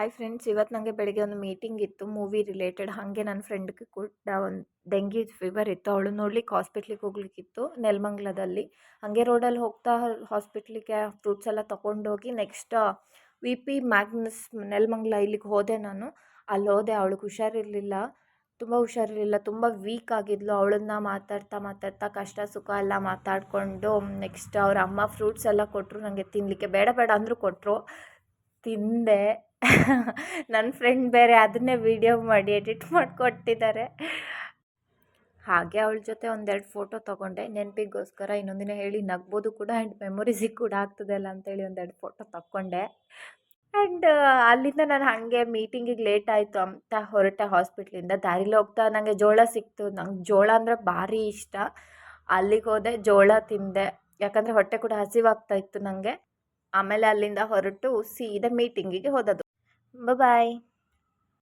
Hi friends, ಇವತ್ತು ನನಗೆ ಬೆಳಿಗ್ಗೆ ಒಂದು ಮೀಟಿಂಗ್ ಇತ್ತು ಮೂವಿ ರಿಲೇಟೆಡ್. ಹಾಗೆ ನನ್ನ ಫ್ರೆಂಡ್ಗೆ ಕೂಡ ಒಂದು ಡೆಂಗಿ ಫೀವರ್ ಇತ್ತು. ಅವಳು ನೋಡ್ಲಿಕ್ಕೆ ಹಾಸ್ಪಿಟ್ಲಿಗೆ ಹೋಗ್ಲಿಕ್ಕಿತ್ತು ನೆಲಮಂಗ್ಲದಲ್ಲಿ. ಹಾಗೆ ರೋಡಲ್ಲಿ ಹೋಗ್ತಾ ಹಾಸ್ಪಿಟ್ಲಿಗೆ ಫ್ರೂಟ್ಸ್ ಎಲ್ಲ ತೊಗೊಂಡೋಗಿ next we P Magnus Nelamangala ಇಲ್ಲಿಗೆ ಹೋದೆ ನಾನು. ಅಲ್ಲಿ ಹೋದೆ, ಅವಳಿಗೆ ಹುಷಾರಿರಲಿಲ್ಲ, ತುಂಬ ವೀಕ್ ಆಗಿದ್ಲು. ಅವಳನ್ನ ಮಾತಾಡ್ತಾ ಮಾತಾಡ್ತಾ ಕಷ್ಟ ಸುಖ ಎಲ್ಲ ಮಾತಾಡಿಕೊಂಡು ನೆಕ್ಸ್ಟ್ ಅವ್ರ ಅಮ್ಮ ಫ್ರೂಟ್ಸ್ ಎಲ್ಲ ಕೊಟ್ಟರು ನನಗೆ ತಿನ್ನಲಿಕ್ಕೆ. ಬೇಡ ಬೇಡ ಅಂದರೂ ಕೊಟ್ಟರು, ತಿಂದೆ. ನನ್ನ ಫ್ರೆಂಡ್ ಬೇರೆ ಅದನ್ನೇ ವಿಡಿಯೋ ಮಾಡಿ ಎಡಿಟ್ ಮಾಡಿಕೊಟ್ಟಿದ್ದಾರೆ. ಹಾಗೆ ಅವಳ ಜೊತೆ ಒಂದೆರಡು ಫೋಟೋ ತೊಗೊಂಡೆ ನೆನಪಿಗೋಸ್ಕರ. ಇನ್ನೊಂದಿನ ಹೇಳಿ ನಗ್ಬೋದು ಕೂಡ ಆ್ಯಂಡ್ ಮೆಮೊರೀಸಿಗೆ ಕೂಡ ಆಗ್ತದಲ್ಲ ಅಂತೇಳಿ ಒಂದೆರಡು ಫೋಟೋ ತಕ್ಕೊಂಡೆ. ಆ್ಯಂಡ್ ಅಲ್ಲಿಂದ ನಾನು ಹಾಗೆ ಮೀಟಿಂಗಿಗೆ ಲೇಟ್ ಆಯಿತು ಅಂತ ಹೊರಟೆ ಹಾಸ್ಪಿಟ್ಲಿಂದ. ದಾರಿಲಿ ಹೋಗ್ತಾ ನನಗೆ ಜೋಳ ಸಿಕ್ತು. ನಂಗೆ ಜೋಳ ಅಂದರೆ ಭಾರಿ ಇಷ್ಟ. ಅಲ್ಲಿಗೆ ಹೋದೆ, ಜೋಳ ತಿಂದೆ, ಯಾಕಂದರೆ ಹೊಟ್ಟೆ ಕೂಡ ಹಸಿವಾಗ್ತಾ ಇತ್ತು ನನಗೆ. ಆಮೇಲೆ ಅಲ್ಲಿಂದ ಹೊರಟು ಸೀದಾ ಮೀಟಿಂಗಿಗೆ ಹೋದದ್ದು. ಬಾಯ್.